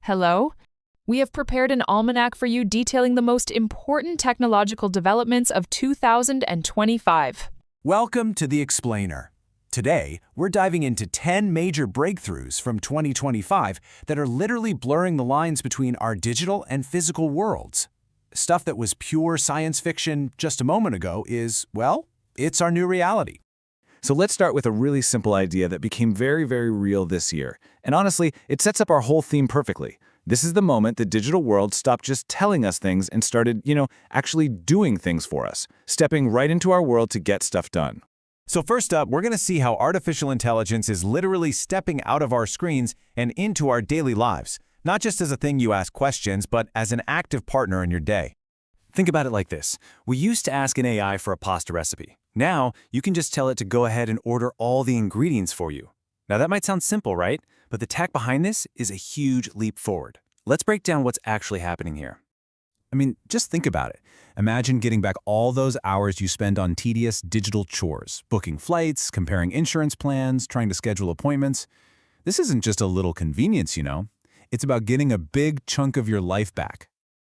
Hello? We have prepared an almanac for you detailing the most important technological developments of 2025. Welcome to The Explainer. Today, we're diving into 10 major breakthroughs from 2025 that are literally blurring the lines between our digital and physical worlds. Stuff that was pure science fiction just a moment ago is, well, it's our new reality. So let's start with a really simple idea that became very, very real this year. And honestly, it sets up our whole theme perfectly. This is the moment the digital world stopped just telling us things and started, actually doing things for us, stepping right into our world to get stuff done. So first up, we're going to see how artificial intelligence is literally stepping out of our screens and into our daily lives, not just as a thing you ask questions, but as an active partner in your day. Think about it like this. We used to ask an AI for a pasta recipe. Now, you can just tell it to go ahead and order all the ingredients for you. Now that might sound simple, right? But the tech behind this is a huge leap forward. Let's break down what's actually happening here. Just think about it. Imagine getting back all those hours you spend on tedious digital chores, booking flights, comparing insurance plans, trying to schedule appointments. This isn't just a little convenience, It's about getting a big chunk of your life back.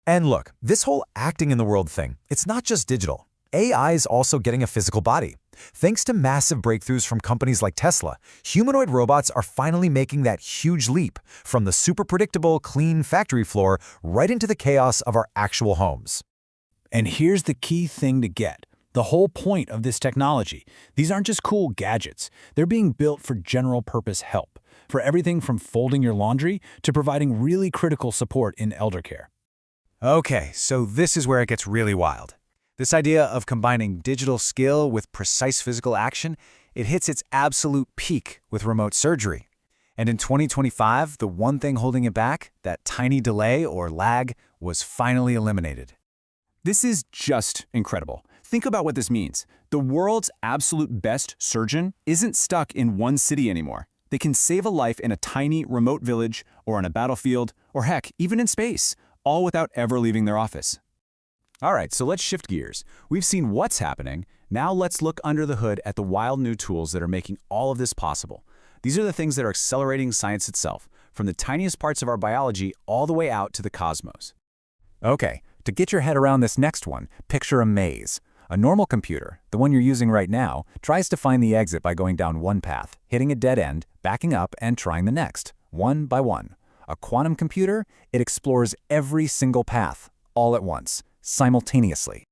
And look, this whole acting in the world thing, it's not just digital. AI is also getting a physical body. Thanks to massive breakthroughs from companies like Tesla, humanoid robots are finally making that huge leap from the super predictable, clean factory floor right into the chaos of our actual homes. And here's the key thing to get. The whole point of this technology. These aren't just cool gadgets. They're being built for general-purpose help, for everything from folding your laundry to providing really critical support in elder care. Okay, so this is where it gets really wild. This idea of combining digital skill with precise physical action, it hits its absolute peak with remote surgery. And in 2025, the one thing holding it back, that tiny delay or lag, was finally eliminated. This is just incredible. Think about what this means. The world's absolute best surgeon isn't stuck in one city anymore. They can save a life in a tiny remote village or on a battlefield, or heck, even in space, all without ever leaving their office. All right, so let's shift gears. We've seen what's happening. Now let's look under the hood at the wild new tools that are making all of this possible. These are the things that are accelerating science itself, from the tiniest parts of our biology all the way out to the cosmos. Okay, to get your head around this next one, picture a maze. A normal computer, the one you're using right now, tries to find the exit by going down one path, hitting a dead end, backing up, and trying the next, one by one. A quantum computer, it explores every single path, all at once, simultaneously.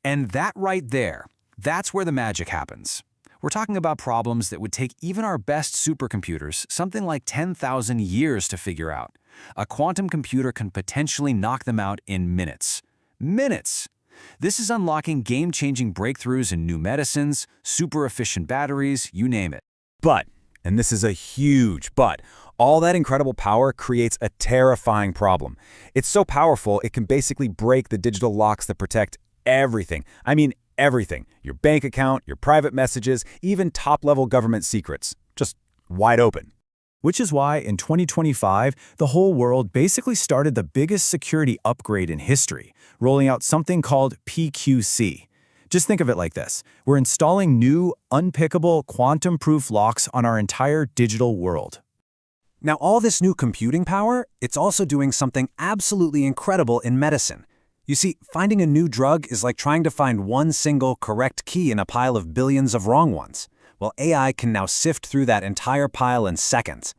And that right there, that's where the magic happens. We're talking about problems that would take even our best supercomputers something like 10,000 years to figure out. A quantum computer can potentially knock them out in minutes. Minutes! This is unlocking game-changing breakthroughs in new medicines, super-efficient batteries, you name it. But, and this is a huge but, all that incredible power creates a terrifying problem. It's so powerful, it can basically break the digital locks that protect everything. Everything. Your bank account, your private messages, even top-level government secrets. Just wide open. Which is why, in 2025, the whole world basically started the biggest security upgrade in history, rolling out something called PQC. Just think of it like this. We're installing new, unpickable, quantum-proof locks on our entire digital world. Now, all this new computing power, it's also doing something absolutely incredible in medicine. You see, finding a new drug is like trying to find one single correct key in a pile of billions of wrong ones. Well, AI can now sift through that entire pile in seconds.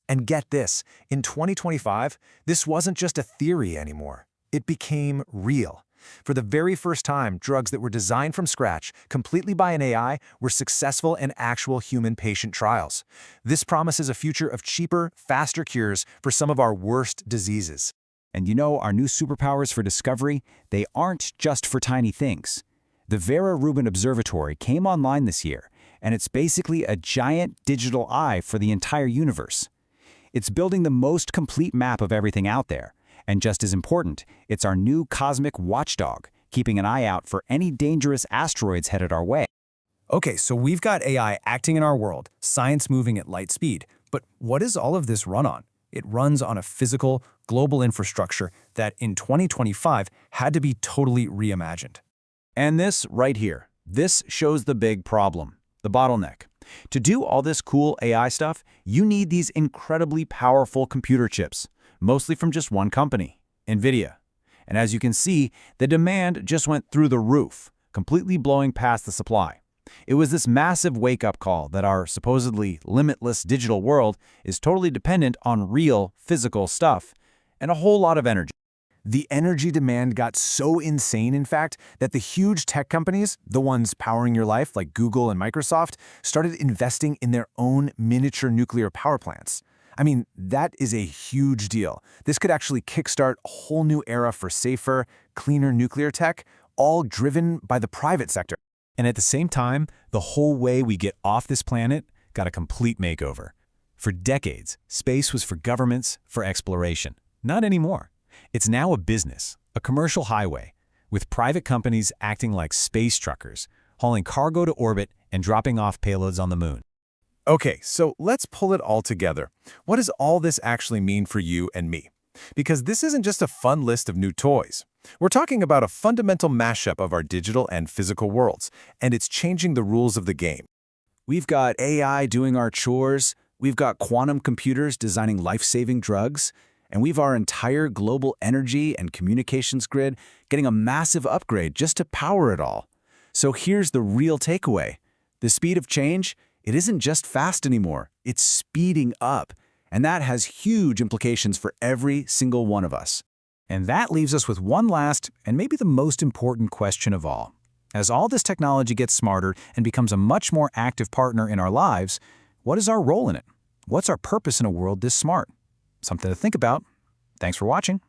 And get this, in 2025, this wasn't just a theory anymore. It became real. For the very first time, drugs that were designed from scratch, completely by an AI, were successful in actual human patient trials. This promises a future of cheaper, faster cures for some of our worst diseases. And our new superpowers for discovery, they aren't just for tiny things. The Vera Rubin Observatory came online this year, and it's basically a giant digital eye for the entire universe. It's building the most complete map of everything out there. And just as important, it's our new cosmic watchdog, keeping an eye out for any dangerous asteroids headed our way. Okay, so we've got AI acting in our world, science moving at light speed. But what does all of this run on? It runs on a physical, global infrastructure that in 2025 had to be totally reimagined. And this right here, this shows the big problem, the bottleneck. To do all this cool AI stuff, you need these incredibly powerful computer chips. mostly from just one company, NVIDIA. And as you can see, the demand just went through the roof, completely blowing past the supply. It was this massive wake-up call that our supposedly limitless digital world is totally dependent on real, physical stuff and a whole lot of energy. The energy demand got so insane, in fact, that the huge tech companies, the ones powering your life like Google and Microsoft, started investing in their own miniature nuclear power plants. I mean, that is a huge deal. This could actually kickstart a whole new era for safer, cleaner nuclear tech, all driven by the private sector. And at the same time, the whole way we get off this planet got a complete makeover. For decades, space was for governments, for exploration. Not anymore. It's now a business, a commercial highway, with private companies acting like space truckers, hauling cargo to orbit and dropping off payloads on the moon. Okay, so let's pull it all together. What does all this actually mean for you and me? Because this isn't just a fun list of new toys. We're talking about a fundamental mashup of our digital and physical worlds, and it's changing the rules of the game. We've got AI doing our chores, we've got quantum computers designing life-saving drugs, and we've our entire global energy and communications grid getting a massive upgrade just to power it all. So here's the real takeaway. The speed of change, it isn't just fast anymore, it's speeding up. And that has huge implications for every single one of us. And that leaves us with one last, and maybe the most important question of all. As all this technology gets smarter and becomes a much more active partner in our lives, what is our role in it? What's our purpose in a world this smart? Something to think about. Thanks for watching.